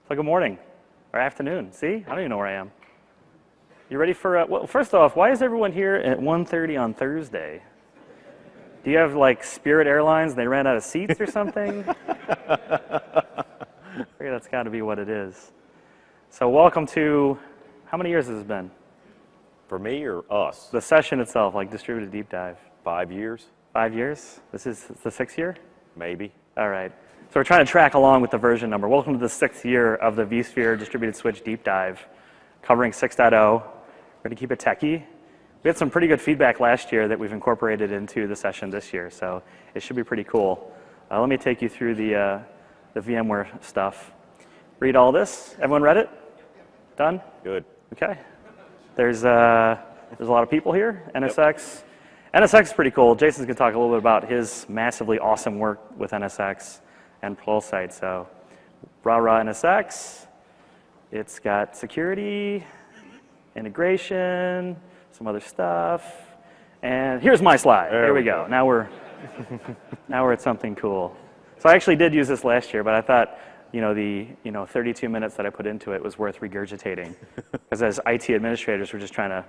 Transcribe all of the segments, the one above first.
So good morning, or afternoon. See, I don't even know where I am. You ready for, well, first off, why is everyone here at 1:30 on Thursday? Do you have like Spirit Airlines, they ran out of seats or something? I figure that's got to be what it is. So welcome to, how many years has this been? For me or us? The session itself, like Distributed Deep Dive. 5 years? 5 years? This is the 6th year? Maybe. All right. So we're trying to track along with the version number. Welcome to the 6th year of the VSphere Distributed Switch Deep Dive, covering 6.0. We're going to keep it techy. We had some pretty good feedback last year that we've incorporated into the session this year, so it should be pretty cool. Let me take you through the VMware stuff. Read all this. Everyone read it? Done? Good. Okay. There's a lot of people here. NSX. Yep. NSX is pretty cool. Jason's going to talk a little bit about his massively awesome work with NSX and Pluralsight. So, rah NSX. It's got security, integration, some other stuff. And here's my slide. There we go. Now we're at something cool. So I actually did use this last year, but I thought, the 32 minutes that I put into it was worth regurgitating, because as IT administrators, we're just trying to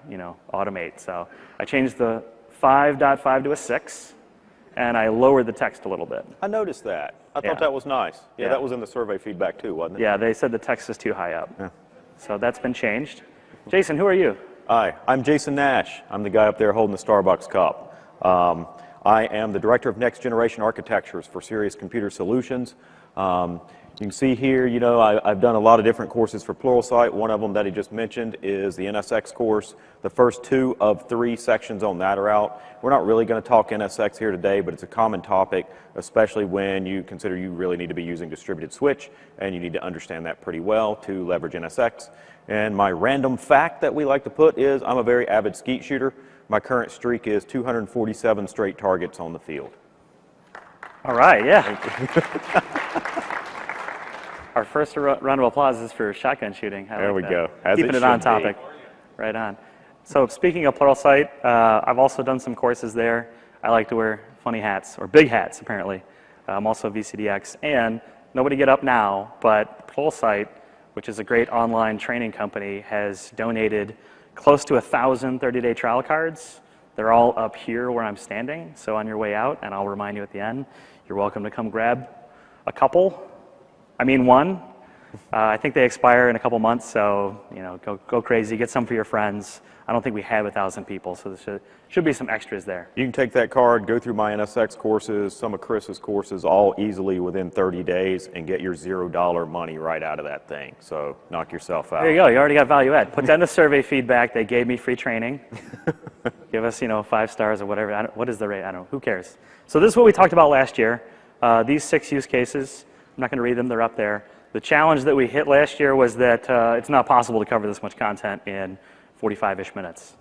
automate. So I changed the 5.5 to a 6, and I lowered the text a little bit. I noticed that. I thought that was nice. Yeah, that was in the survey feedback too, wasn't it? Yeah, they said the text is too high up. Yeah. So that's been changed. Jason, who are you? Hi, I'm Jason Nash. I'm the guy up there holding the Starbucks cup. I am the Director of Next Generation Architectures for Serious Computer Solutions. You can see here, I've done a lot of different courses for Pluralsight. One of them that he just mentioned is the NSX course. The first 2 of 3 sections on that are out. We're not really going to talk NSX here today, but it's a common topic, especially when you consider you really need to be using distributed switch, and you need to understand that pretty well to leverage NSX. And my random fact that we like to put is I'm a very avid skeet shooter. My current streak is 247 straight targets on the field. All right, yeah. Our first round of applause is for shotgun shooting. There we go. Keeping it on topic. Right on. So speaking of Pluralsight, I've also done some courses there. I like to wear funny hats, or big hats, apparently. I'm also VCDX. And nobody get up now, but Pluralsight, which is a great online training company, has donated close to 1,000 30-day trial cards. They're all up here where I'm standing. So on your way out, and I'll remind you at the end, you're welcome to come grab a couple. I mean one. I think they expire in a couple months, so go crazy, get some for your friends. I don't think we have 1,000 people, so there should be some extras there. You can take that card, go through my NSX courses, some of Chris's courses, all easily within 30 days, and get your $0 money right out of that thing. So knock yourself out. There you go. You already got value add. Put that in the survey feedback. They gave me free training. Give us 5 stars or whatever. What is the rate? I don't know. Who cares? So this is what we talked about last year. These 6 use cases. I'm not going to read them. They're up there. The challenge that we hit last year was that it's not possible to cover this much content in 45-ish minutes.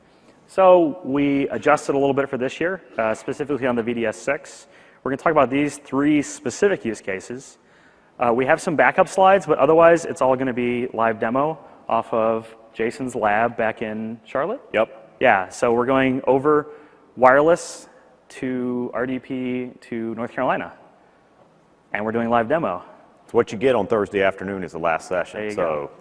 So we adjusted a little bit for this year, specifically on the VDS 6. We're going to talk about these 3 specific use cases. We have some backup slides, but otherwise it's all going to be live demo off of Jason's lab back in Charlotte? Yep. Yeah, so we're going over wireless to RDP to North Carolina. And we're doing live demo. It's what you get on Thursday afternoon is the last session. There you go.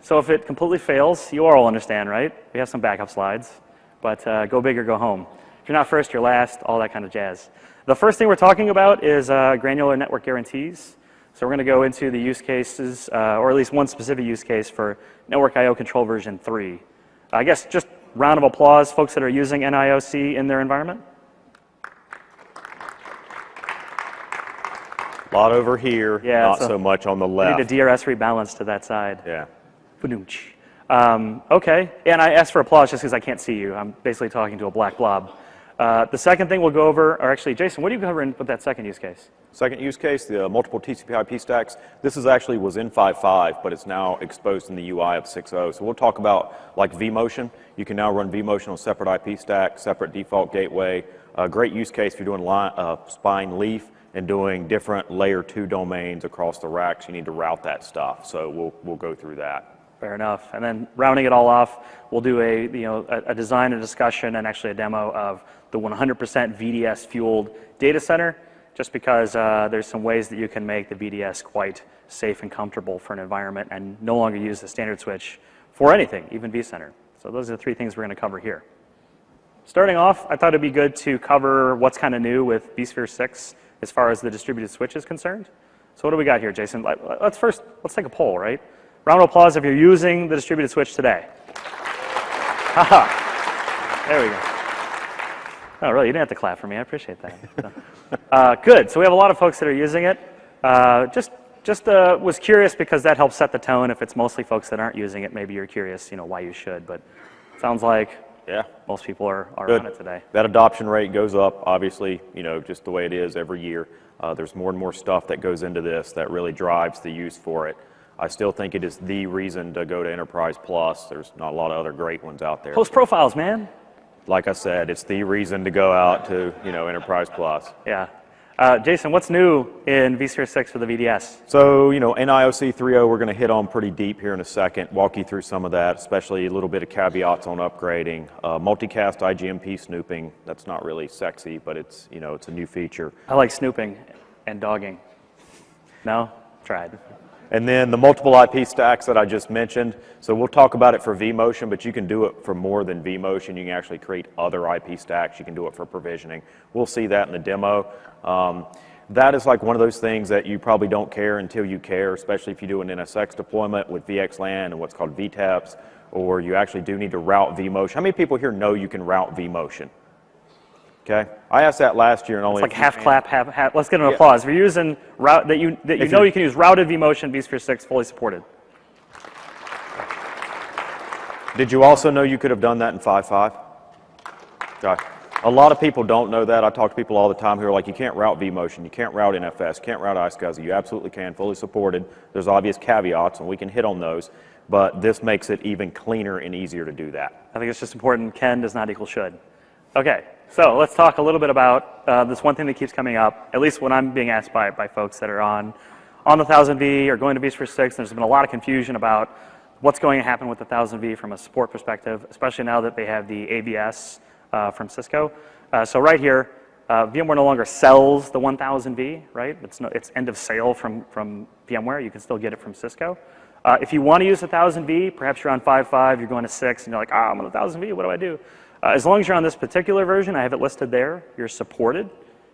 So if it completely fails, you all understand, right? We have some backup slides, but go big or go home. If you're not first, you're last, all that kind of jazz. The first thing we're talking about is granular network guarantees. So we're going to go into the use cases, or at least one specific use case for Network I/O Control version 3. I guess just round of applause, folks that are using NIOC in their environment. A lot over here, not so much on the left. We need a DRS rebalance to that side. Yeah. Okay, and I asked for applause just because I can't see you. I'm basically talking to a black blob. The second thing we'll go over, or actually, Jason, what are you covering with that second use case? Second use case, the multiple TCP/IP stacks. This was in 5.5, but it's now exposed in the UI of 6.0. So we'll talk about like vMotion. You can now run vMotion on separate IP stack, separate default gateway. A great use case if you're doing spine leaf and doing different layer 2 domains across the racks. You need to route that stuff. So we'll go through that. Fair enough. And then rounding it all off, we'll do a design and discussion and actually a demo of the 100% VDS fueled data center, just because there's some ways that you can make the VDS quite safe and comfortable for an environment and no longer use the standard switch for anything, even vCenter. So those are the three things we're going to cover here. Starting off, I thought it'd be good to cover what's kind of new with vSphere 6 as far as the distributed switch is concerned. So what do we got here, Jason? Let's take a poll, right? Round of applause if you're using the distributed switch today. Haha. There we go. Oh, really? You didn't have to clap for me. I appreciate that. Good. So we have a lot of folks that are using it. Just was curious because that helps set the tone. If it's mostly folks that aren't using it, maybe you're curious, why you should. But it sounds like most people are on it today. That adoption rate goes up, obviously, just the way it is every year. There's more and more stuff that goes into this that really drives the use for it. I still think it is the reason to go to Enterprise Plus. There's not a lot of other great ones out there. Post profiles, man. Like I said, it's the reason to go out to, Enterprise Plus. Yeah. Jason, what's new in vSphere 6 for the VDS? So, NIOC 3.0 we're going to hit on pretty deep here in a second, walk you through some of that, especially a little bit of caveats on upgrading. Multicast IGMP snooping, that's not really sexy, but it's, it's a new feature. I like snooping and dogging. No? Tried. And then the multiple IP stacks that I just mentioned. So we'll talk about it for vMotion, but you can do it for more than vMotion. You can actually create other IP stacks. You can do it for provisioning. We'll see that in the demo. That is like one of those things that you probably don't care until you care, especially if you do an NSX deployment with VXLAN and what's called VTAPs, or you actually do need to route vMotion. How many people here know you can route vMotion? Okay, I asked that last year and only. It's like half clap, half. Let's get an applause. If you're using route that you can use routed vMotion, vSphere 6 fully supported. Did you also know you could have done that in 5.5? Okay. A lot of people don't know that. I talk to people all the time who are like, you can't route vMotion, you can't route NFS, you can't route iSCSI. You absolutely can, fully supported. There's obvious caveats, and we can hit on those. But this makes it even cleaner and easier to do that. I think it's just important. Can does not equal should. Okay. So let's talk a little bit about this one thing that keeps coming up, at least when I'm being asked by folks that are on the 1000V or going to vSphere 6. There's been a lot of confusion about what's going to happen with the 1000V from a support perspective, especially now that they have the ABS from Cisco. So right here, VMware no longer sells the 1000V, right? It's end of sale from VMware. You can still get it from Cisco. If you want to use the 1000V, perhaps you're on 5.5, you're going to 6, and you're like, I'm on the 1000V, what do I do? As long as you're on this particular version, I have it listed there, you're supported.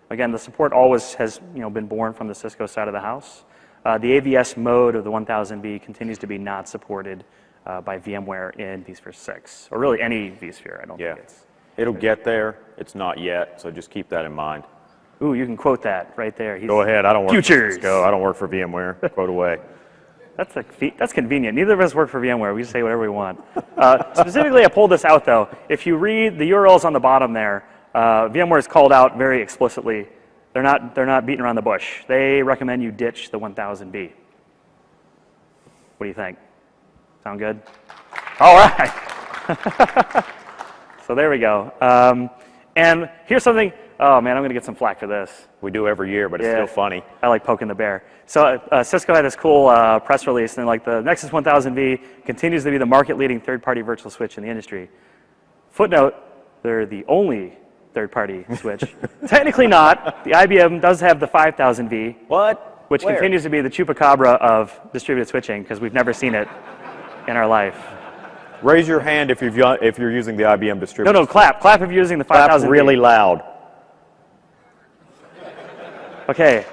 Again, the support always has been born from the Cisco side of the house. The AVS mode of the 1000V continues to be not supported by VMware in vSphere 6, or really any vSphere. I don't think it's. It'll get there. It's not yet, so just keep that in mind. Ooh, you can quote that right there. Go ahead. I don't work for Cisco. I don't work for VMware. Quote away. That's convenient. Neither of us work for VMware. We just say whatever we want. Specifically, I pulled this out, though. If you read the URLs on the bottom there, VMware is called out very explicitly. They're not beating around the bush. They recommend you ditch the 1000B. What do you think? Sound good? All right. So there we go. And here's something. Oh, man, I'm going to get some flack for this. We do every year, but it's still funny. I like poking the bear. So Cisco had this cool press release, and like the Nexus 1000V continues to be the market-leading third-party virtual switch in the industry. Footnote, they're the only third-party switch. Technically not. The IBM does have the 5000V. What? Which continues to be the chupacabra of distributed switching, because we've never seen it in our life. Raise your hand if you're using the IBM distributed. No, clap. Clap if you're using the 5000V. Clap really loud. Okay,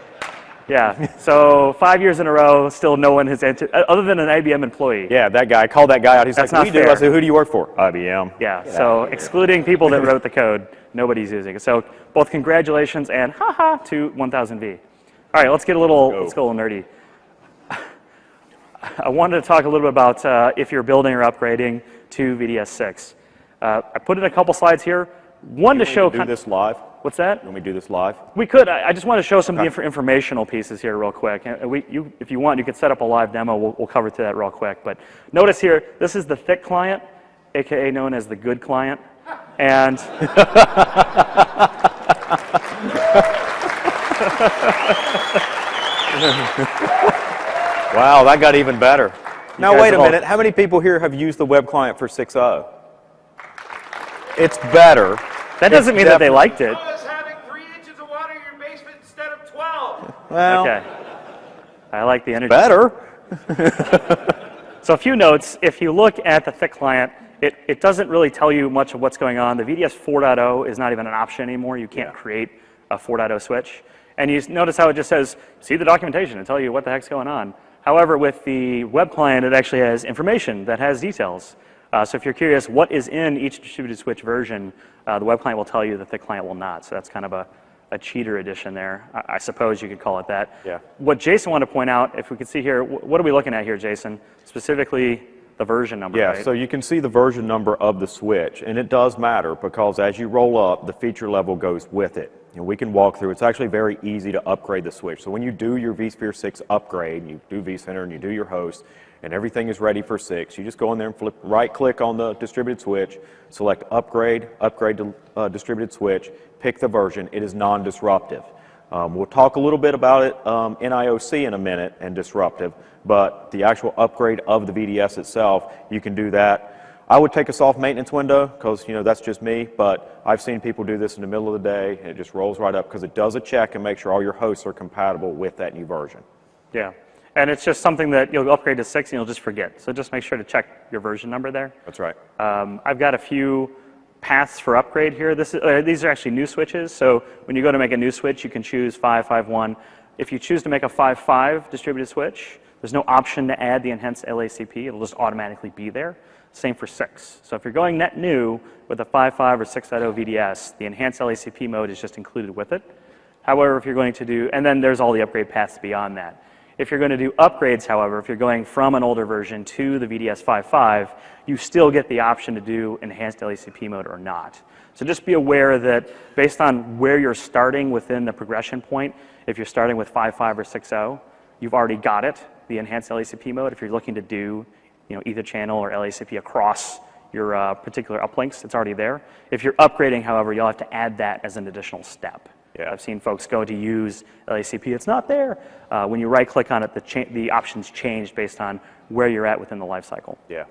yeah, so 5 years in a row, still no one has entered, other than an IBM employee. Yeah, that guy, I called that guy out. He's That's like, not fair. I said, who do you work for? IBM. Yeah, so excluding people that wrote the code, nobody's using it. So both congratulations and haha to 1000V. All right, let's go a little nerdy. I wanted to talk a little bit about if you're building or upgrading to VDS 6. I put in a couple slides here. One to show. Do this live? What's that? Can we do this live? We could. I just want to show some of the informational pieces here real quick. If you want, you could set up a live demo. We'll cover through that real quick. But notice here, this is the thick client, aka known as the good client. And wow, that got even better. Now wait a minute. How many people here have used the web client for 6.0? It's better. That doesn't mean that they liked it. Having 3 inches of water in your basement instead of 12. Well, Okay. I like the energy. Better. So a few notes. If you look at the thick client, it doesn't really tell you much of what's going on. The VDS 4.0 is not even an option anymore. You can't create a 4.0 switch. And you notice how it just says, see the documentation and tell you what the heck's going on. However, with the web client, it actually has information that has details. So if you're curious what is in each distributed switch version, the web client will tell you, the thick client will not. So that's kind of a cheater edition there. I suppose you could call it that. Yeah. What Jason wanted to point out, if we could see here, what are we looking at here, Jason? Specifically, the version number, Yeah, right? so you can see the version number of the switch, and it does matter because as you roll up, the feature level goes with it. And we can walk through. It's actually very easy to upgrade the switch. So when you do your vSphere 6 upgrade, you do vCenter and you do your host, and everything is ready for 6, you just go in there and right-click on the distributed switch, select Upgrade, Upgrade to Distributed Switch, pick the version. It is non-disruptive. We'll talk a little bit about it NIOC in a minute and disruptive, but the actual upgrade of the VDS itself, you can do that. I would take a soft maintenance window because, you know, that's just me, but I've seen people do this in the middle of the day and it just rolls right up because it does a check and make sure all your hosts are compatible with that new version. Yeah, and it's just something that you'll upgrade to 6 and you'll just forget. So just make sure to check your version number there. That's right. I've got a few paths for upgrade here. These are actually new switches. So when you go to make a new switch, you can choose 5.5.1. If you choose to make a 5.5 distributed switch, there's no option to add the enhanced LACP. It'll just automatically be there. Same for 6. So if you're going net new with a 5.5 or 6.0 VDS, the enhanced LACP mode is just included with it. However, if you're going to do, and then there's all the upgrade paths beyond that. If you're going to do upgrades, however, if you're going from an older version to the VDS 5.5, you still get the option to do enhanced LACP mode or not. So just be aware that based on where you're starting within the progression point, if you're starting with 5.5 or 6.0, you've already got it, the enhanced LACP mode. If you're looking to do, you know, either channel or LACP across your particular uplinks, it's already there. If you're upgrading, however, you'll have to add that as an additional step. Yeah. I've seen folks go to use LACP, it's not there. When you right-click on it, the options change based on where you're at within the life cycle. Yeah.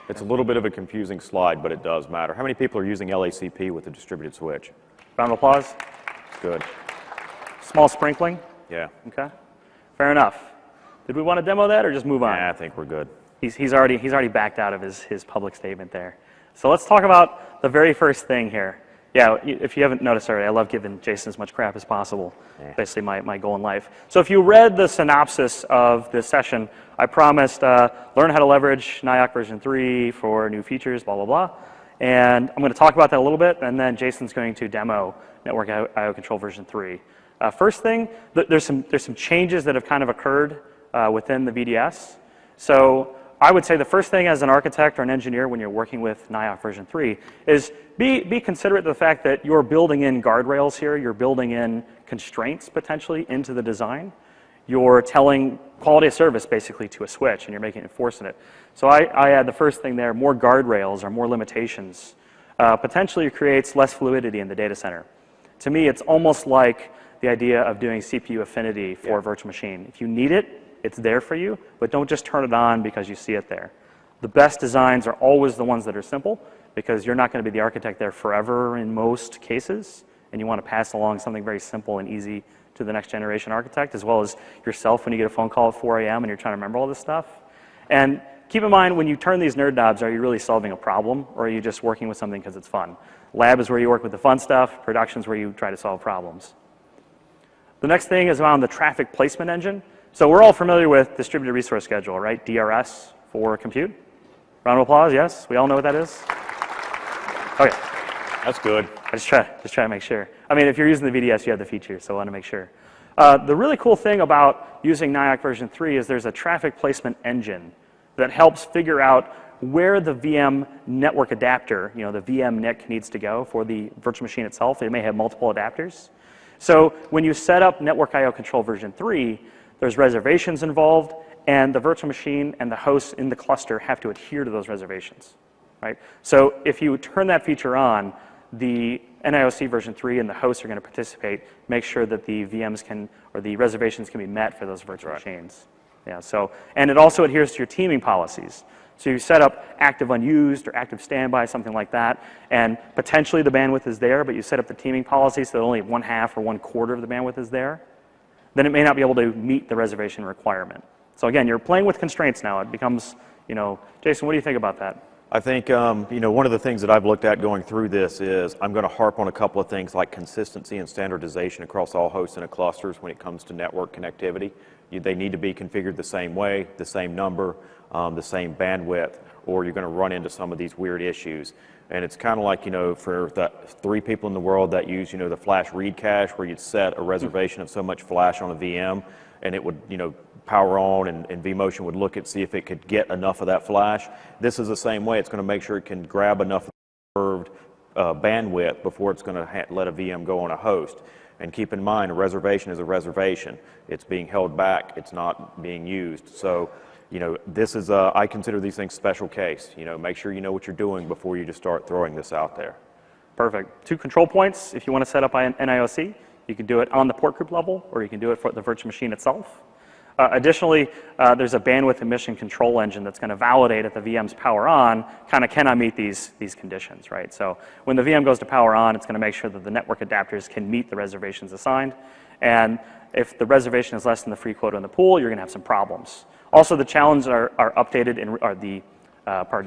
It's a little bit of a confusing slide, but it does matter. How many people are using LACP with a distributed switch? Round of applause. Good. Small sprinkling. Yeah. Okay. Fair enough. Did we want to demo that or just move on? Yeah, I think we're good. He's already backed out of his public statement there. So let's talk about the very first thing here. Yeah, if you haven't noticed already, I love giving Jason as much crap as possible. Yeah. Basically my goal in life. So if you read the synopsis of this session, I promised learn how to leverage NIOC version 3 for new features, blah, blah, blah. And I'm going to talk about that a little bit, and then Jason's going to demo Network I/O Control version 3. First thing, there's some changes that have kind of occurred within the VDS. So I would say the first thing as an architect or an engineer when you're working with NIOC version 3 is be considerate of the fact that you're building in guardrails here, you're building in constraints potentially into the design. You're telling quality of service basically to a switch and you're enforcing it. So I add the first thing there, more guardrails or more limitations. Potentially creates less fluidity in the data center. To me, it's almost like the idea of doing CPU affinity for a virtual machine. If you need it, it's there for you, but don't just turn it on because you see it there. The best designs are always the ones that are simple because you're not going to be the architect there forever in most cases, and you want to pass along something very simple and easy to the next generation architect, as well as yourself when you get a phone call at 4 a.m. and you're trying to remember all this stuff. And keep in mind, when you turn these nerd knobs, are you really solving a problem, or are you just working with something because it's fun? Lab is where you work with the fun stuff. Production is where you try to solve problems. The next thing is around the traffic placement engine. So we're all familiar with Distributed Resource Schedule, right? DRS for compute. Round of applause, yes? We all know what that is? Okay. That's good. I just try to make sure. I mean, if you're using the VDS, you have the feature, so I want to make sure. The really cool thing about using NIOC version 3 is there's a traffic placement engine that helps figure out where the VM network adapter, you know, the VM NIC needs to go for the virtual machine itself. It may have multiple adapters. So when you set up Network I/O Control version 3, there's reservations involved, and the virtual machine and the hosts in the cluster have to adhere to those reservations, right? So if you turn that feature on, the NIOC version 3 and the hosts are going to participate, make sure that the VMs can, or the reservations can be met for those virtual machines. Yeah, so, and it also adheres to your teaming policies. So you set up active unused or active standby, something like that, and potentially the bandwidth is there, but you set up the teaming policy so that only 1/2 or 1/4 of the bandwidth is there. then it may not be able to meet the reservation requirement. So again, you're playing with constraints now. It becomes, Jason, what do you think about that? I think, one of the things that I've looked at going through this is I'm going to harp on a couple of things like consistency and standardization across all hosts in a clusters when it comes to network connectivity. They need to be configured the same way, the same number, the same bandwidth, or you're going to run into some of these weird issues. And it's kind of like, for the 3 people in the world that use, the flash read cache where you'd set a reservation of so much flash on a VM and it would, power on and vMotion would look at see if it could get enough of that flash. This is the same way. It's going to make sure it can grab enough reserved bandwidth before it's going to let a VM go on a host. And keep in mind, a reservation is a reservation. It's being held back. It's not being used. So, this is, I consider these things special case. Make sure you know what you're doing before you just start throwing this out there. Perfect. 2 control points. If you want to set up an NIOC, you can do it on the port group level, or you can do it for the virtual machine itself. Additionally, there's a bandwidth emission control engine that's going to validate if the VM's power on, can I meet these conditions, right? So when the VM goes to power on, it's going to make sure that the network adapters can meet the reservations assigned. And if the reservation is less than the free quota in the pool, you're going to have some problems. Also, the challenges are updated,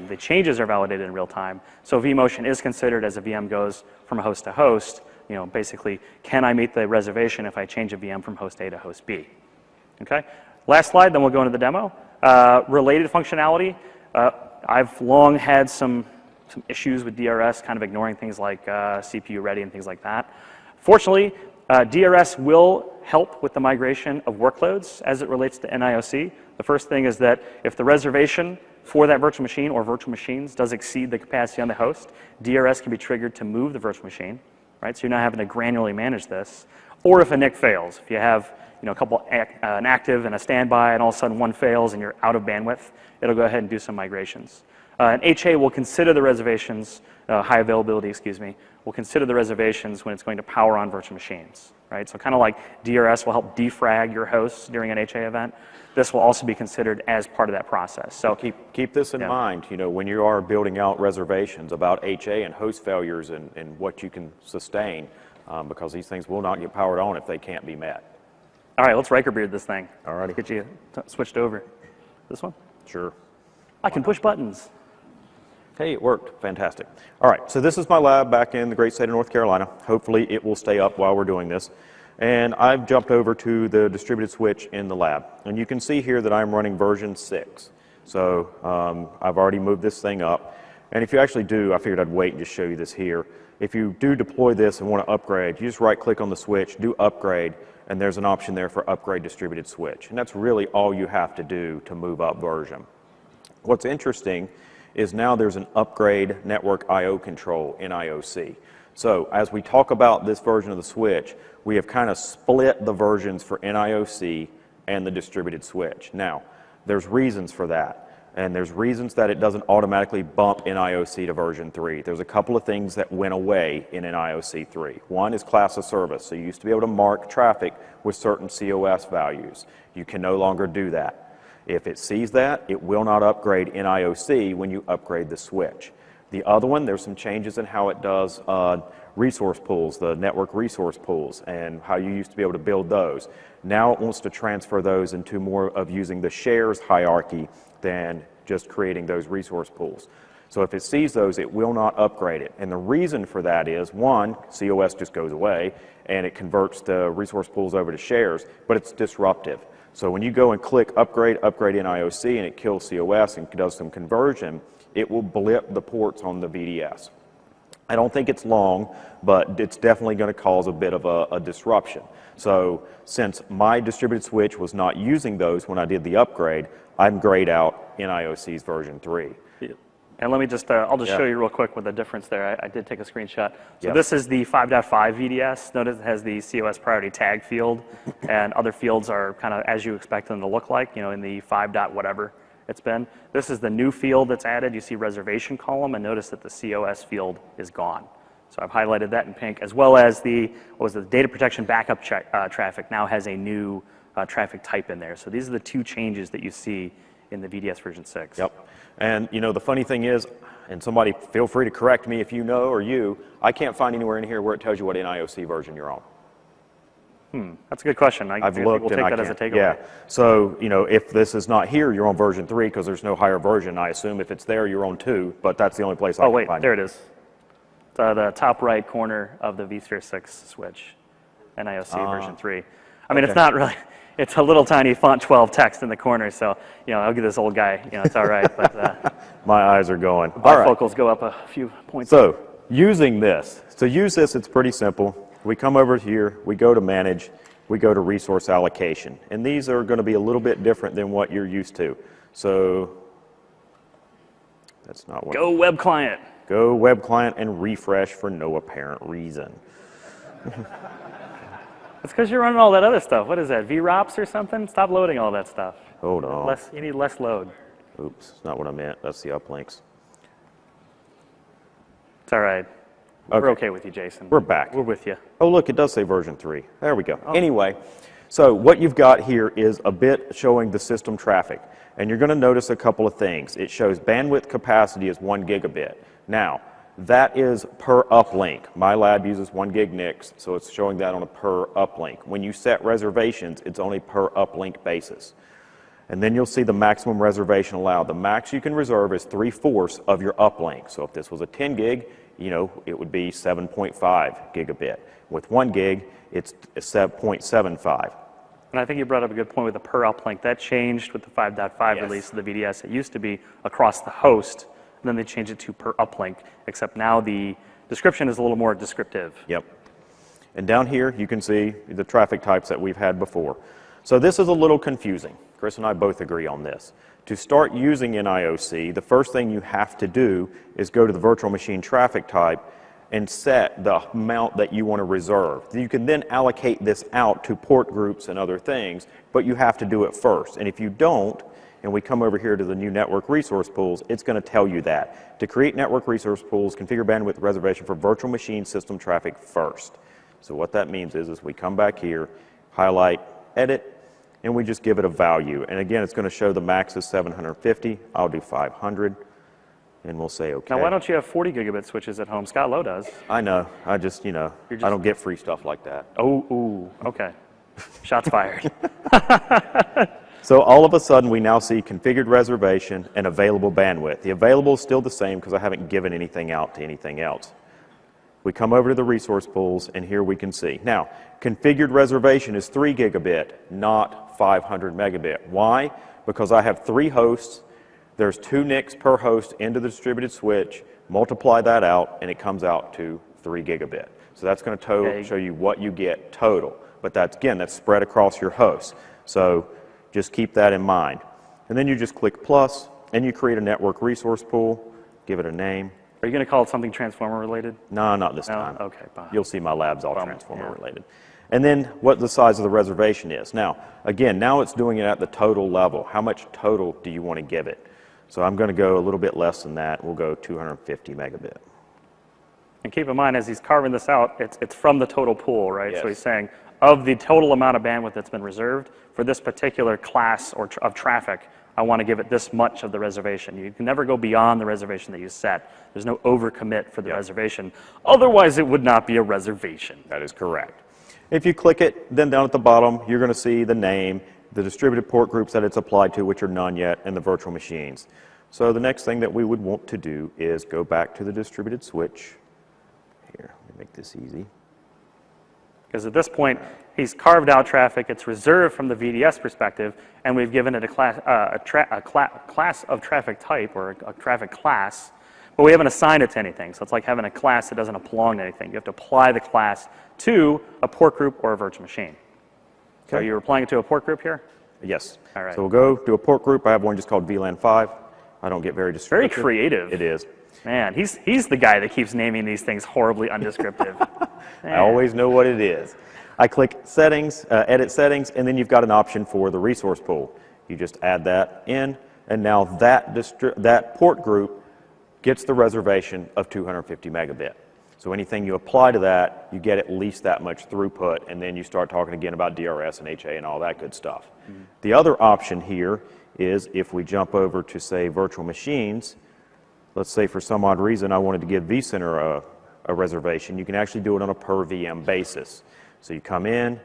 the changes are validated in real time. So vMotion is considered as a VM goes from host to host, basically, can I meet the reservation if I change a VM from host A to host B? Okay, last slide, then we'll go into the demo. Related functionality, I've long had some issues with DRS, kind of ignoring things like CPU ready and things like that. Fortunately, DRS will help with the migration of workloads as it relates to NIOC. The first thing is that if the reservation for that virtual machine or virtual machines does exceed the capacity on the host, DRS can be triggered to move the virtual machine, right? So you're not having to granularly manage this. Or if a NIC fails, if you have a couple, an active and a standby, and all of a sudden one fails and you're out of bandwidth, it'll go ahead and do some migrations. And HA will consider the reservations, high availability, will consider the reservations when it's going to power on virtual machines, right? So kind of like DRS will help defrag your hosts during an HA event, this will also be considered as part of that process. So keep this in mind, when you are building out reservations about HA and host failures and what you can sustain, because these things will not get powered on if they can't be met. All right, let's Riker beard this thing. All righty. Get you switched over. This one? Sure. I can push buttons. Hey, it worked. Fantastic. All right, so this is my lab back in the great state of North Carolina. Hopefully it will stay up while we're doing this. And I've jumped over to the distributed switch in the lab. And you can see here that I'm running version 6. So I've already moved this thing up. And if you actually do, I figured I'd wait and just show you this here. If you do deploy this and want to upgrade, you just right-click on the switch, do upgrade, and there's an option there for upgrade distributed switch. And that's really all you have to do to move up version. What's interesting is now there's an upgrade network I/O control in NIOC. So as we talk about this version of the switch, we have kind of split the versions for NIOC and the distributed switch. Now, there's reasons for that. And there's reasons that it doesn't automatically bump NIOC to version 3. There's a couple of things that went away in NIOC 3. One is class of service. So you used to be able to mark traffic with certain COS values. You can no longer do that. If it sees that, it will not upgrade NIOC when you upgrade the switch. The other one, there's some changes in how it does resource pools, the network resource pools, and how you used to be able to build those. Now it wants to transfer those into more of using the shares hierarchy than just creating those resource pools. So if it sees those, it will not upgrade it. And the reason for that is, one, COS just goes away, and it converts the resource pools over to shares, but it's disruptive. So when you go and click upgrade NIOC, and it kills COS and does some conversion, it will blip the ports on the VDS. I don't think it's long, but it's definitely going to cause a bit of a disruption. So since my distributed switch was not using those when I did the upgrade, I'm grayed out NIOC's version 3. And let me just, I'll just show you real quick with the difference there. I did take a screenshot. So Yep. This is the 5.5 VDS. Notice it has the COS priority tag field, and other fields are kind of as you expect them to look like, in the 5. Whatever it's been. This is the new field that's added. You see reservation column, and notice that the COS field is gone. So I've highlighted that in pink, as well as the data protection backup traffic now has a new traffic type in there. So these are the two changes that you see in the VDS version 6. Yep. And the funny thing is, and somebody feel free to correct me if you know or I can't find anywhere in here where it tells you what NIOC version you're on. That's a good question. I've we'll looked take and I that as a can't. takeaway. Yeah. So, you know, if this is not here, you're on version 3 because there's no higher version. I assume if it's there, you're on 2, but that's the only place I Oh, can wait, find there it is. It's the top right corner of the vSphere 6 switch, NIOC version 3. I mean, Okay. it's not really, it's a little tiny font 12 text in the corner, so, you know, I'll give this old guy, you know, it's all right, but My eyes are going. All right. bifocals go up a few points. So, using this. To use this, it's pretty simple. We come over here, we go to Manage, we go to Resource Allocation. And these are going to be a little bit different than what you're used to. So, that's not what. Go web client. Go Web Client and refresh for no apparent reason. It's because you're running all that other stuff. What is that, VROPS or something? Stop loading all that stuff. Hold on. You need less load. Oops, that's not what I meant. That's the uplinks. It's all right. We're okay with you, Jason. We're back. We're with you. Oh, look, it does say version 3. There we go. Anyway, so what you've got here is a bit showing the system traffic. And you're going to notice a couple of things. It shows bandwidth capacity is 1 gigabit. Now, that is per uplink. My lab uses 1 gig NICs, so it's showing that on a per uplink. When you set reservations, it's only per uplink basis. And then you'll see the maximum reservation allowed. The max you can reserve is 3/4 of your uplink. So if this was a 10 gig, you know, it would be 7.5 gigabit. With 1 gig, it's 7.75. And I think you brought up a good point with the per uplink. That changed with the 5.5 Yes. release of the VDS. It used to be across the host, and then they changed it to per uplink, except now the description is a little more descriptive. Yep. And down here, you can see the traffic types that we've had before. So this is a little confusing. Chris and I both agree on this. To start using NIOC, the first thing you have to do is go to the virtual machine traffic type and set the amount that you want to reserve. You can then allocate this out to port groups and other things, but you have to do it first. And if you don't, and we come over here to the new network resource pools, it's going to tell you that. To create network resource pools, configure bandwidth reservation for virtual machine system traffic first. So what that means is we come back here, highlight, edit, and we just give it a value. And again, it's going to show the max is 750. I'll do 500. And we'll say OK. Now, why don't you have 40 gigabit switches at home? Scott Lowe does. I know. I just, you know, I don't get free stuff like that. Oh, ooh, okay. Shots fired. So all of a sudden, we now see configured reservation and available bandwidth. The available is still the same because I haven't given anything out to anything else. We come over to the resource pools, and here we can see. Now, configured reservation is 3 gigabit, not 500 megabit. Why? Because I have 3 hosts. There's 2 NICs per host into the distributed switch. Multiply that out, and it comes out to 3 gigabit. So that's going to show you what you get total. But that's, again, that's spread across your hosts. So just keep that in mind. And then you just click plus, and you create a network resource pool, give it a name. Are you going to call it something transformer related? No, not this time. Okay, fine. You'll see my lab's all transformer related. And then what the size of the reservation is. Now, again, now it's doing it at the total level. How much total do you want to give it? So I'm going to go a little bit less than that. We'll go 250 megabit. And keep in mind, as he's carving this out, it's from the total pool, right? Yes. So he's saying, of the total amount of bandwidth that's been reserved for this particular class of traffic, I want to give it this much of the reservation. You can never go beyond the reservation that you set. There's no overcommit for the reservation. Otherwise, it would not be a reservation. That is correct. If you click it, then down at the bottom, you're going to see the name, the distributed port groups that it's applied to, which are none yet, and the virtual machines. So the next thing that we would want to do is go back to the distributed switch. Here, let me make this easy. Because at this point, he's carved out traffic. It's reserved from the VDS perspective, and we've given it a class of traffic type, or a traffic class, but we haven't assigned it to anything. So it's like having a class that doesn't belong to anything. You have to apply the class to a port group or a virtual machine. Okay. So you're applying it to a port group here? Yes. All right. So we'll go to a port group. I have one just called VLAN 5. I don't get very descriptive. Very creative. It is. Man, he's the guy that keeps naming these things horribly undescriptive. I always know what it is. I click settings, edit settings, and then you've got an option for the resource pool. You just add that in, and now that port group gets the reservation of 250 megabit. So anything you apply to that, you get at least that much throughput, and then you start talking again about DRS and HA and all that good stuff. Mm-hmm. The other option here is if we jump over to, say, virtual machines, let's say for some odd reason I wanted to give vCenter a reservation, you can actually do it on a per VM basis. So you come in,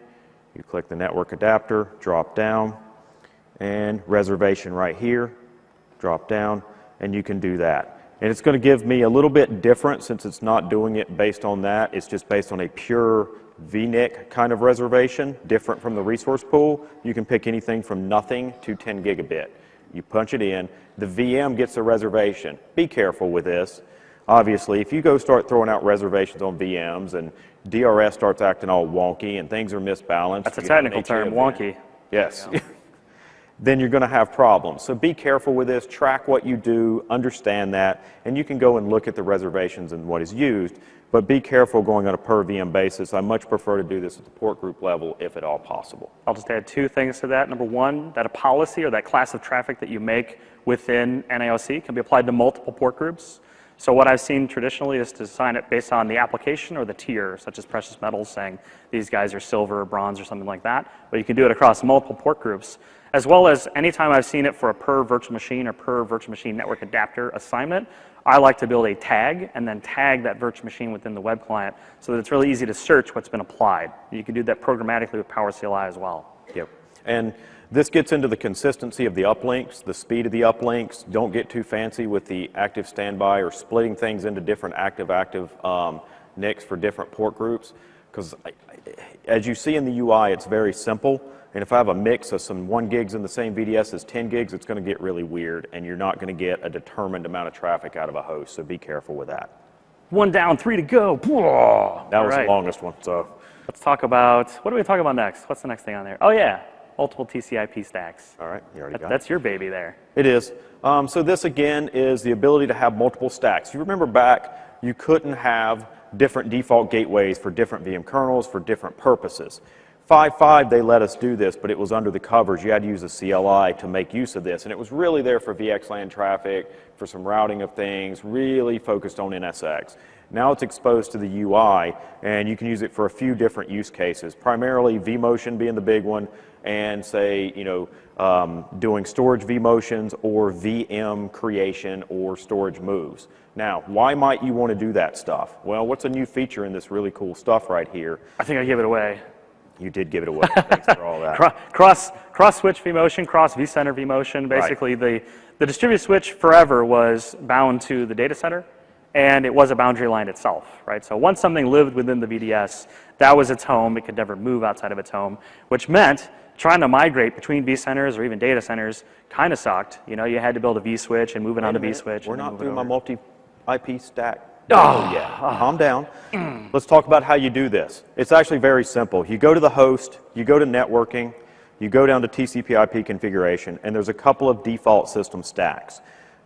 You click the network adapter, drop down, and reservation right here, drop down, and you can do that. And it's going to give me a little bit different since it's not doing it based on that. It's just based on a pure VNIC kind of reservation, different from the resource pool. You can pick anything from nothing to 10 gigabit. You punch it in. The VM gets a reservation. Be careful with this. Obviously, if you go start throwing out reservations on VMs and DRS starts acting all wonky and things are misbalanced. That's a technical term, wonky. Yes. Yeah. Then you're going to have problems. So be careful with this, track what you do, understand that, and you can go and look at the reservations and what is used, but be careful going on a per VM basis. I much prefer to do this at the port group level if at all possible. I'll just add two things to that. Number one, that a policy or that class of traffic that you make within NIOC can be applied to multiple port groups. So what I've seen traditionally is to assign it based on the application or the tier, such as precious metals, saying these guys are silver or bronze or something like that. But you can do it across multiple port groups, as well as anytime I've seen it for a per virtual machine or per virtual machine network adapter assignment, I like to build a tag and then tag that virtual machine within the web client so that it's really easy to search what's been applied. You can do that programmatically with PowerCLI as well. Yep. And this gets into the consistency of the uplinks, the speed of the uplinks. Don't get too fancy with the active standby or splitting things into different active NICs for different port groups. Because as you see in the UI, it's very simple. And if I have a mix of some 1 gigs in the same VDS as 10 gigs, it's going to get really weird, and you're not going to get a determined amount of traffic out of a host, so be careful with that. 1 down, 3 to go. That was the longest one, so. Let's talk about, what do we talk about next? What's the next thing on there? Oh yeah, multiple TCP stacks. All right, you already got it. That's your baby there. It is. So this, again, is the ability to have multiple stacks. You remember back, you couldn't have different default gateways for different VM kernels for different purposes. 5.5, they let us do this, but it was under the covers. You had to use a CLI to make use of this, and it was really there for VXLAN traffic, for some routing of things, really focused on NSX. Now it's exposed to the UI, and you can use it for a few different use cases, primarily vMotion being the big one, and say, doing storage vMotions or VM creation or storage moves. Now, why might you want to do that stuff? Well, what's a new feature in this really cool stuff right here? I think I gave it away. You did give it away. Thanks for all that. Cross-switch vMotion, cross vCenter vMotion. Basically, right. The distributed switch forever was bound to the data center, and it was a boundary line itself, right? So once something lived within the VDS, that was its home. It could never move outside of its home, which meant trying to migrate between vCenters or even data centers kind of sucked. You had to build a vSwitch and move it on to vSwitch. We're not through my multi-IP stack. Yeah, calm down. Let's talk about how you do this. It's actually very simple. You go to the host, you go to networking, you go down to TCP/IP configuration, and there's a couple of default system stacks.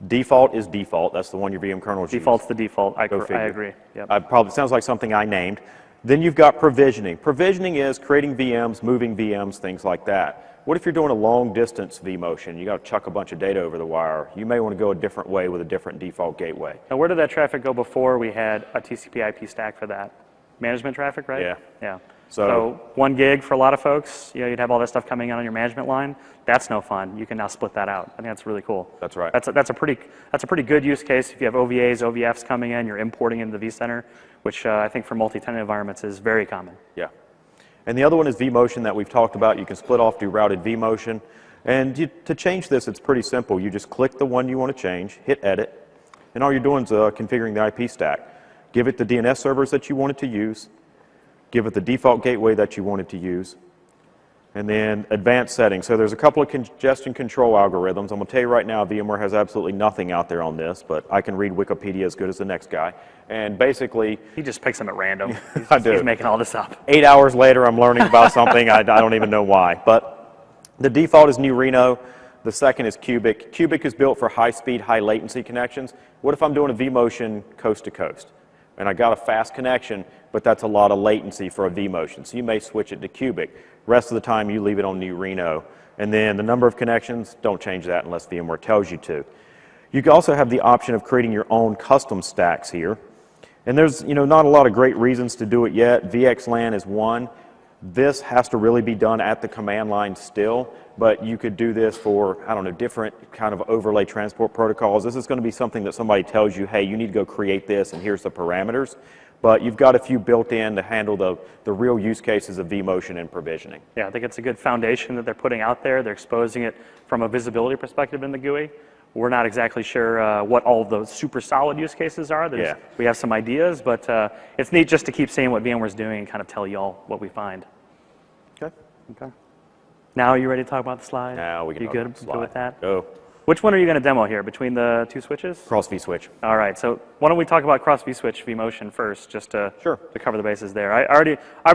Default is default. That's the one your VM kernel is using. Default's the default. I agree. Yep. Probably sounds like something I named. Then you've got provisioning. Provisioning is creating VMs, moving VMs, things like that. What if you're doing a long distance vMotion? You got to chuck a bunch of data over the wire. You may want to go a different way with a different default gateway. Now, where did that traffic go before we had a TCP/IP stack for that? Management traffic, right? Yeah. So 1 gig for a lot of folks, you'd have all that stuff coming in on your management line. That's no fun. You can now split that out. I think that's really cool. That's right. That's a pretty good use case. If you have OVAs, OVFs coming in, you're importing into the vCenter, which I think for multi-tenant environments is very common. Yeah. And the other one is vMotion that we've talked about. You can split off, do routed vMotion. And to change this, it's pretty simple. You just click the one you want to change, hit edit, and all you're doing is configuring the IP stack. Give it the DNS servers that you want it to use, give it the default gateway that you want it to use, and then advanced settings. So there's a couple of congestion control algorithms. I'm going to tell you right now, VMware has absolutely nothing out there on this, but I can read Wikipedia as good as the next guy. And basically, he just picks them at random. He's making all this up. 8 hours later, I'm learning about something. I don't even know why. But the default is New Reno. The second is Cubic. Cubic is built for high-speed, high-latency connections. What if I'm doing a vMotion coast-to-coast? And I got a fast connection, but that's a lot of latency for a vMotion. So you may switch it to Cubic. Rest of the time, you leave it on New Reno. And then the number of connections, don't change that unless VMware tells you to. You can also have the option of creating your own custom stacks here. And there's not a lot of great reasons to do it yet. VXLAN is one. This has to really be done at the command line still, but you could do this for, different kind of overlay transport protocols. This is going to be something that somebody tells you, hey, you need to go create this, and here's the parameters. but you've got a few built in to handle the real use cases of vMotion and provisioning. Yeah, I think it's a good foundation that they're putting out there. They're exposing it from a visibility perspective in the GUI. We're not exactly sure what all of those super solid use cases are. We have some ideas, but it's neat just to keep seeing what VMware's doing and kind of tell y'all what we find. Okay. Okay. Now are you ready to talk about the slide? Now we can you talk good? about the slide. Good with that? Go. Which one are you going to demo here, between the two switches? Cross vSwitch. All right, so why don't we talk about cross vSwitch vMotion first, just to cover the bases there. I've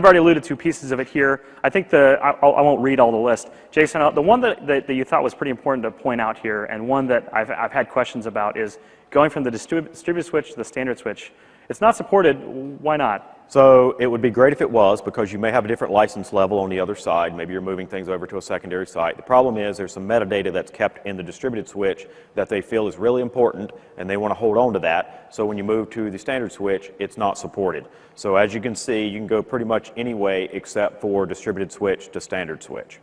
already alluded to pieces of it here. I think I won't read all the list. Jason, the one that you thought was pretty important to point out here, and one that I've had questions about, is going from the distributed switch to the standard switch. It's not supported. Why not? So it would be great if it was, because you may have a different license level on the other side. Maybe you're moving things over to a secondary site. The problem is there's some metadata that's kept in the distributed switch that they feel is really important, and they want to hold on to that. So when you move to the standard switch, it's not supported. So as you can see, you can go pretty much any way except for distributed switch to standard switch.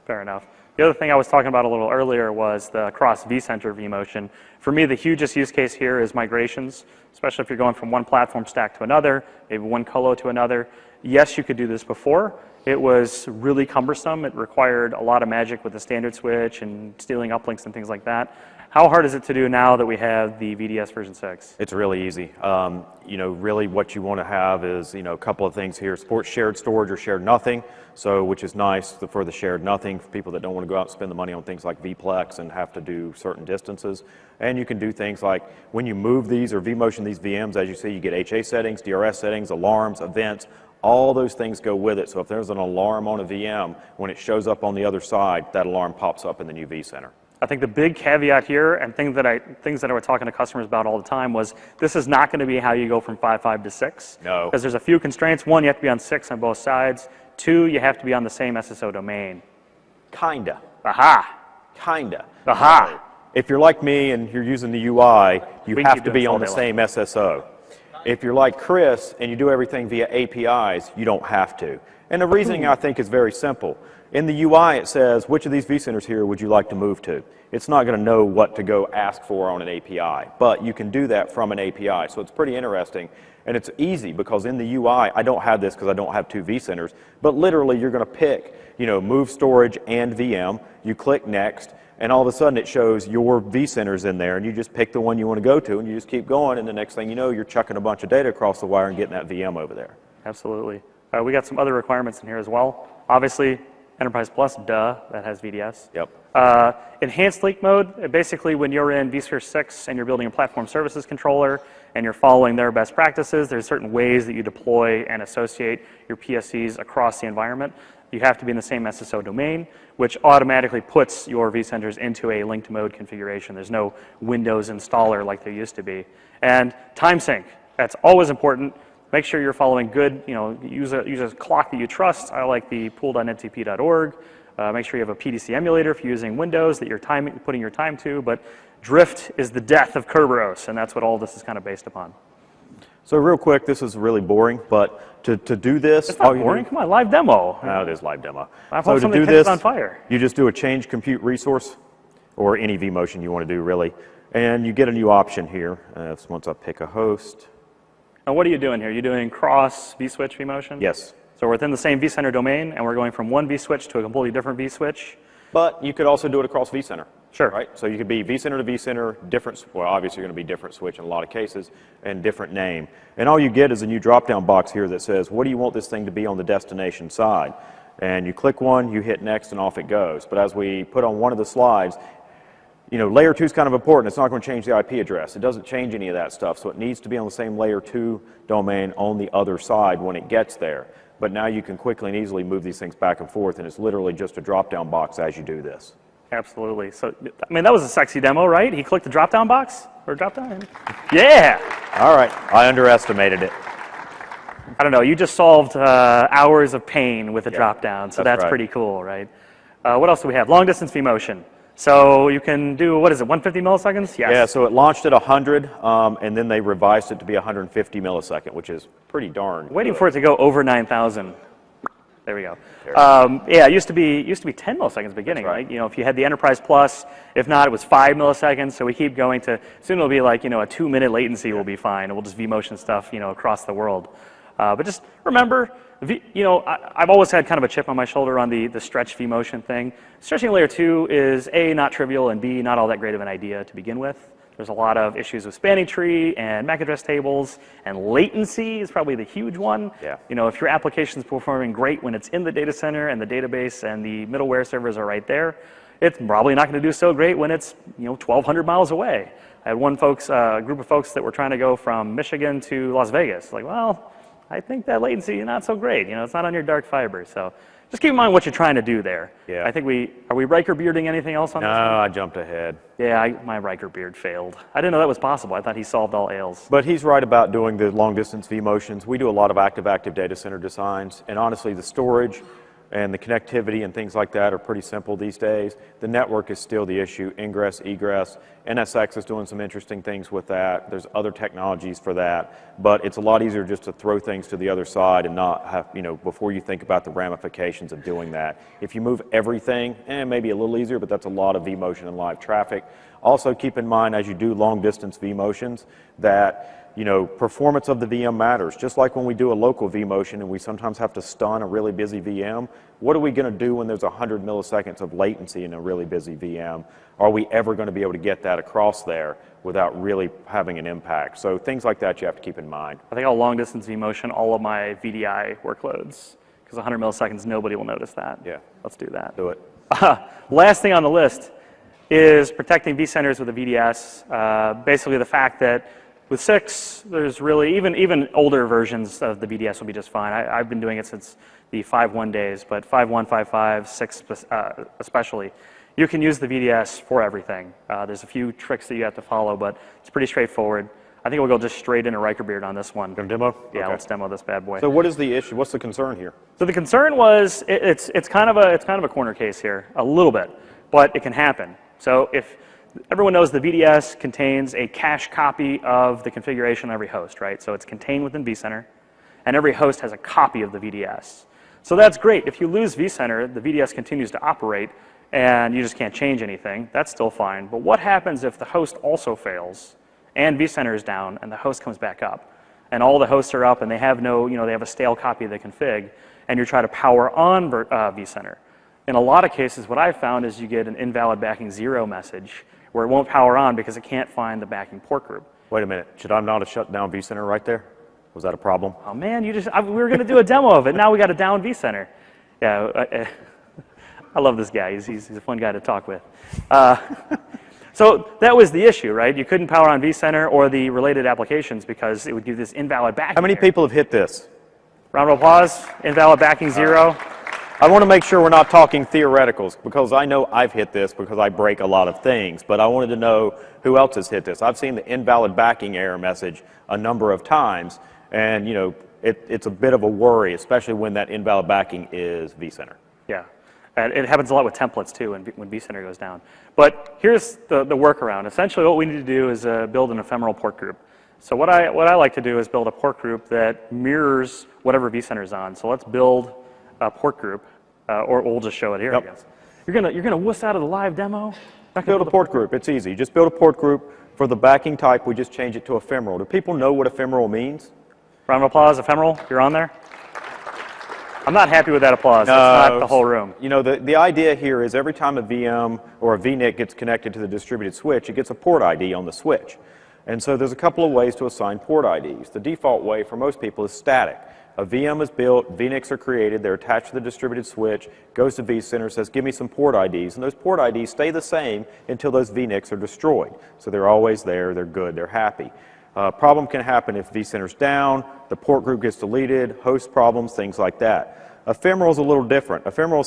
Fair enough. The other thing I was talking about a little earlier was the cross vCenter vMotion. For me, the hugest use case here is migrations, especially if you're going from one platform stack to another, maybe one colo to another. Yes, you could do this before. It was really cumbersome. It required a lot of magic with the standard switch and stealing uplinks and things like that. How hard is it to do now that we have the VDS version 6? It's really easy. Really what you want to have is, a couple of things here. Support shared storage or shared nothing, which is nice for the shared nothing for people that don't want to go out and spend the money on things like vPlex and have to do certain distances. And you can do things like when you move these or vMotion these VMs, as you see, you get HA settings, DRS settings, alarms, events. All those things go with it. So if there's an alarm on a VM, when it shows up on the other side, that alarm pops up in the new vCenter. I think the big caveat here, and things that I were talking to customers about all the time, was this is not going to be how you go from 5.5 to 6. No. Because there's a few constraints. One, you have to be on 6 on both sides. 2, you have to be on the same SSO domain. Kinda. Aha. Kinda. Aha. If you're like me and you're using the UI, you have to be on the long. same SSO. If you're like Chris and you do everything via APIs, you don't have to. And the reasoning, I think, is very simple. In the UI, it says, which of these vCenters here would you like to move to? It's not going to know what to go ask for on an API, but you can do that from an API. So it's pretty interesting, and it's easy because in the UI, I don't have this because I don't have 2 vCenters, but literally you're going to pick, move storage and VM, you click next, and all of a sudden it shows your vCenters in there, and you just pick the one you want to go to, and you just keep going, and the next thing you know, you're chucking a bunch of data across the wire and getting that VM over there. Absolutely. We got some other requirements in here as well. Obviously, Enterprise Plus, that has VDS. Yep. Enhanced leak mode, basically when you're in vSphere 6 and you're building a platform services controller and you're following their best practices, there's certain ways that you deploy and associate your PSCs across the environment. You have to be in the same SSO domain, which automatically puts your vCenters into a linked mode configuration. There's no Windows installer like there used to be. And time sync, that's always important. Make sure you're following good, use a clock that you trust. I like the pool.ntp.org. Make sure you have a PDC emulator if you're using Windows that you're putting your time to. But drift is the death of Kerberos, and that's what all this is kind of based upon. So real quick, this is really boring, but to do this... It's not boring. Come on, live demo. No, it is live demo. So to do this, on fire. You just do a change compute resource, or any vMotion you want to do, really. And you get a new option here. Once I pick a host... Now, what are you doing here? You're doing cross vSwitch vMotion? Yes. So we're within the same vCenter domain, and we're going from one vSwitch to a completely different vSwitch. But you could also do it across vCenter. Sure. Right? So you could be vCenter to vCenter, different, well, obviously you're going to be different switch in a lot of cases, and different name. And all you get is a new drop-down box here that says, what do you want this thing to be on the destination side? And you click one, you hit next, and off it goes. But as we put on one of the slides, layer 2 is kind of important. It's not going to change the IP address. It doesn't change any of that stuff, so it needs to be on the same layer 2 domain on the other side when it gets there. But now you can quickly and easily move these things back and forth, and it's literally just a drop-down box as you do this. Absolutely. So, that was a sexy demo, right? He clicked the drop-down box? Or drop-down? Yeah! All right. I underestimated it. I don't know. You just solved hours of pain with a drop-down, so that's right. pretty cool, right? What else do we have? Long-distance vMotion. So you can do, 150 milliseconds? Yes. Yeah, so it launched at 100, and then they revised it to be 150 millisecond, which is pretty darn Waiting good. for it to go over 9,000. There we go. Yeah, it used to be 10 milliseconds at the beginning, right? You know, if you had the Enterprise Plus, if not, it was 5 milliseconds. So we keep going to soon it'll be like, you know, a 2-minute latency will be fine, and we'll just vMotion stuff, you know, across the world. But just remember, you know, I've always had kind of a chip on my shoulder on the stretch vMotion thing. Stretching layer 2 is A, not trivial, and B, not all that great of an idea to begin with. There's a lot of issues with spanning tree and MAC address tables, and latency is probably the huge one. Yeah. You know, if your application's performing great when it's in the data center and the database and the middleware servers are right there, it's probably not going to do so great when it's, you know, 1,200 miles away. I had a group of folks that were trying to go from Michigan to Las Vegas. Like, well, I think that latency is not so great. You know, it's not on your dark fiber. So just keep in mind what you're trying to do there. Yeah. I think are we Riker bearding anything else on this one? No, I jumped ahead. Yeah, my Riker beard failed. I didn't know that was possible. I thought he solved all ails. But he's right about doing the long-distance vMotions. We do a lot of active data center designs, and honestly, the storage and the connectivity and things like that are pretty simple these days. The network is still the issue, ingress, egress. NSX is doing some interesting things with that. There's other technologies for that, but it's a lot easier just to throw things to the other side and not have, you know, before you think about the ramifications of doing that. If you move everything, maybe a little easier, but that's a lot of vMotion and live traffic. Also keep in mind as you do long distance vMotions that, you know, performance of the VM matters. Just like when we do a local vMotion and we sometimes have to stun a really busy VM, what are we going to do when there's 100 milliseconds of latency in a really busy VM? Are we ever going to be able to get that across there without really having an impact? So things like that you have to keep in mind. I think I'll long distance vMotion all of my VDI workloads, because 100 milliseconds, nobody will notice that. Yeah. Let's do that. Do it. Last thing on the list is protecting vCenters with a VDS. Basically the fact that with 6, there's really, even older versions of the VDS will be just fine. I've been doing it since the 5.1 days, but 5.1, 5.5, 6 especially, you can use the VDS for everything. There's a few tricks that you have to follow, but it's pretty straightforward. I think we'll go just straight into Riker Beard on this one. Gonna demo? Yeah, Okay. let's demo this bad boy. So what is the issue? What's the concern here? So the concern was it's kind of a corner case here, a little bit, but it can happen. So if everyone knows the VDS contains a cache copy of the configuration on every host, right? So it's contained within vCenter, and every host has a copy of the VDS. So that's great. If you lose vCenter, the VDS continues to operate, and you just can't change anything. That's still fine. But what happens if the host also fails, and vCenter is down, and the host comes back up, and all the hosts are up, and they have they have a stale copy of the config, and you're trying to power on vCenter? In a lot of cases, what I've found is you get an invalid backing 0 message, where it won't power on because it can't find the backing port group. Wait a minute. Should I not have shut down vCenter right there? Was that a problem? Oh man, we were going to do a demo of it. Now we got a down vCenter. Yeah, I love this guy. He's a fun guy to talk with. So that was the issue, right? You couldn't power on vCenter or the related applications because it would give this invalid backing. How many people have hit this? Round of applause. Invalid backing 0. I want to make sure we're not talking theoreticals, because I know I've hit this because I break a lot of things, but I wanted to know who else has hit this. I've seen the invalid backing error message a number of times, and you know, it's a bit of a worry, especially when that invalid backing is vCenter. Yeah, and it happens a lot with templates too when vCenter goes down. But here's the workaround. Essentially what we need to do is build an ephemeral port group. So what I like to do is build a port group that mirrors whatever vCenter is on. So let's build a port group, or we'll just show it here, Yep. I guess. You're gonna wuss out of the live demo? Build a port group. It's easy. Just build a port group. For the backing type, we just change it to ephemeral. Do people know what ephemeral means? Round of applause, ephemeral, you're on there? I'm not happy with that applause. It's not the whole room. You know, the idea here is every time a VM or a VNIC gets connected to the distributed switch, it gets a port ID on the switch. And so there's a couple of ways to assign port IDs. The default way for most people is static. A VM is built, VNICs are created, they're attached to the distributed switch, goes to vCenter, says, give me some port IDs, and those port IDs stay the same until those VNICs are destroyed. So they're always there, they're good, they're happy. Problem can happen if vCenter's down, the port group gets deleted, host problems, things like that. Ephemeral is a little different. Ephemeral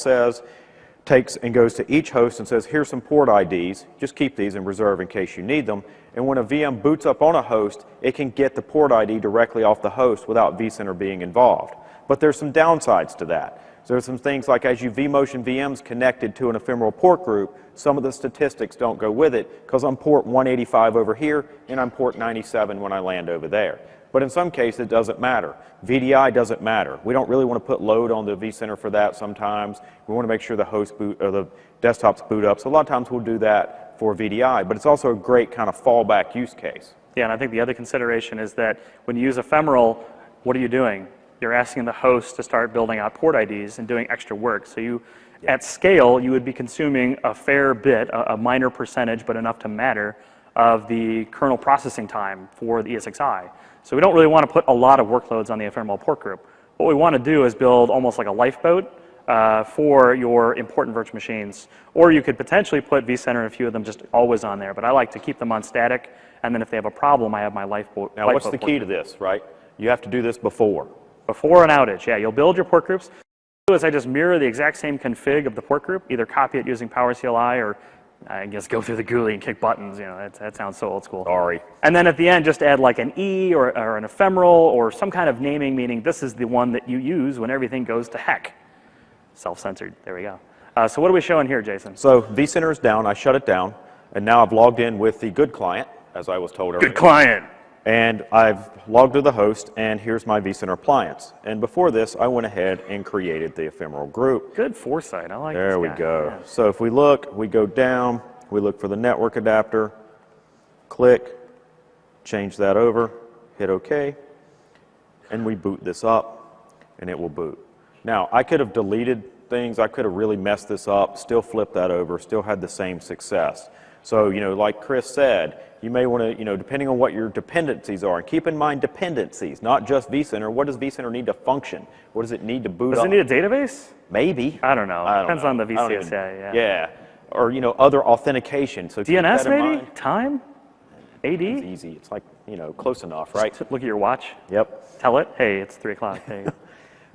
takes and goes to each host and says, here's some port IDs, just keep these in reserve in case you need them. And when a VM boots up on a host, it can get the port ID directly off the host without vCenter being involved. But there's some downsides to that. So there's some things like as you vMotion VMs connected to an ephemeral port group, some of the statistics don't go with it because I'm port 185 over here and I'm port 97 when I land over there. But in some cases, it doesn't matter. VDI doesn't matter. We don't really want to put load on the vCenter for that sometimes. We want to make sure the host boot or the desktop's boot up. So a lot of times we'll do that for VDI, but it's also a great kind of fallback use case. Yeah, and I think the other consideration is that when you use ephemeral, what are you doing? You're asking the host to start building out port IDs and doing extra work. So you, at scale, you would be consuming a fair bit, a minor percentage, but enough to matter, of the kernel processing time for the ESXi. So we don't really want to put a lot of workloads on the ephemeral port group. What we want to do is build almost like a lifeboat for your important virtual machines. Or you could potentially put vCenter and a few of them just always on there. But I like to keep them on static, and then if they have a problem, I have my lifeboat. Now, what's the key to this, right? You have to do this before. Before an outage, yeah. You'll build your port groups. What I do is I just mirror the exact same config of the port group, either copy it using PowerCLI or I guess go through the GUI and kick buttons. You know, that sounds so old school. Sorry. And then at the end, just add like an E or an ephemeral or some kind of naming, meaning this is the one that you use when everything goes to heck. Self-censored. There we go. So what are we showing here, Jason? So vCenter is down. I shut it down. And now I've logged in with the good client, as I was told earlier. Good client. And I've logged to the host, and here's my vCenter appliance. And before this, I went ahead and created the ephemeral group. Good foresight. I like this There we guy. go. Yeah. So if we look, we go down, we look for the network adapter, click, change that over, hit OK, and we boot this up, and it will boot. Now, I could have deleted things. I could have really messed this up, still flipped that over, still had the same success. So, you know, like Chris said, you may want to, you know, depending on what your dependencies are, and keep in mind dependencies, not just vCenter. What does vCenter need to function? What does it need to boot up? Does it need a database? Maybe. I don't know. Depends on the I don't VCSA. Yeah. Yeah. Or, you know, other authentication. So keep DNS that in maybe? mind. Time? AD? It's easy. It's like, you know, close enough, right? Just look at your watch. Yep. Tell it, hey, it's 3 o'clock. Hey.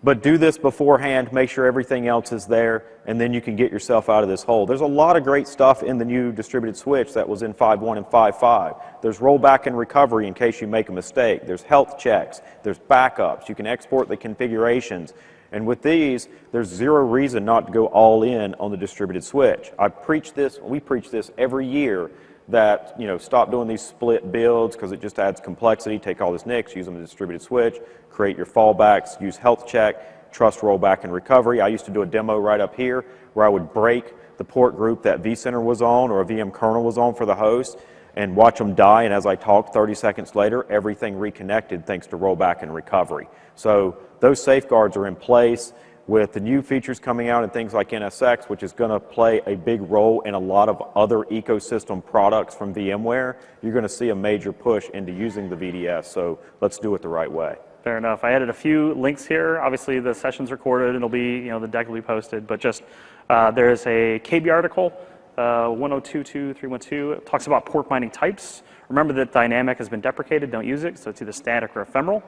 But do this beforehand, make sure everything else is there, and then you can get yourself out of this hole. There's a lot of great stuff in the new distributed switch that was in 5.1 and 5.5. There's rollback and recovery in case you make a mistake. There's health checks. There's backups. You can export the configurations. And with these, there's zero reason not to go all in on the distributed switch. We preach this every year, that, you know, stop doing these split builds because it just adds complexity. Take all this NICs, use them as a distributed switch, create your fallbacks, use health check, trust rollback and recovery. I used to do a demo right up here where I would break the port group that vCenter was on or a VM kernel was on for the host and watch them die, and as I talked 30 seconds later, everything reconnected thanks to rollback and recovery. So those safeguards are in place. With the new features coming out and things like NSX, which is going to play a big role in a lot of other ecosystem products from VMware, you're going to see a major push into using the VDS, so let's do it the right way. Fair enough. I added a few links here. Obviously, the session's recorded. It'll be, you know, the deck will be posted, but just there's a KB article, 1022.312. It talks about port mining types. Remember that dynamic has been deprecated. Don't use it, so it's either static or ephemeral.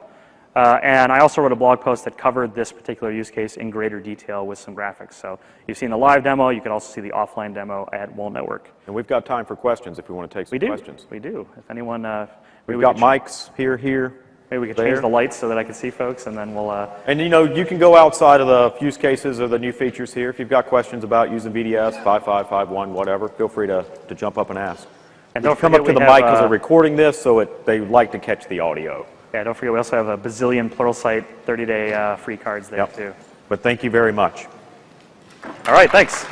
And I also wrote a blog post that covered this particular use case in greater detail with some graphics. So you've seen the live demo. You can also see the offline demo at World Network. And we've got time for questions if we want to take some questions. We do. If anyone, we've got mics here. Maybe we could change the lights so that I can see folks, and then we'll. And you know, you can go outside of the use cases or the new features here. If you've got questions about using VDS 5.5, 5.1, whatever, feel free to jump up and ask. And don't come up to the mic because they're recording this, so they like to catch the audio. Yeah, don't forget we also have a bazillion Pluralsight 30-day free cards there too. But thank you very much. All right, thanks.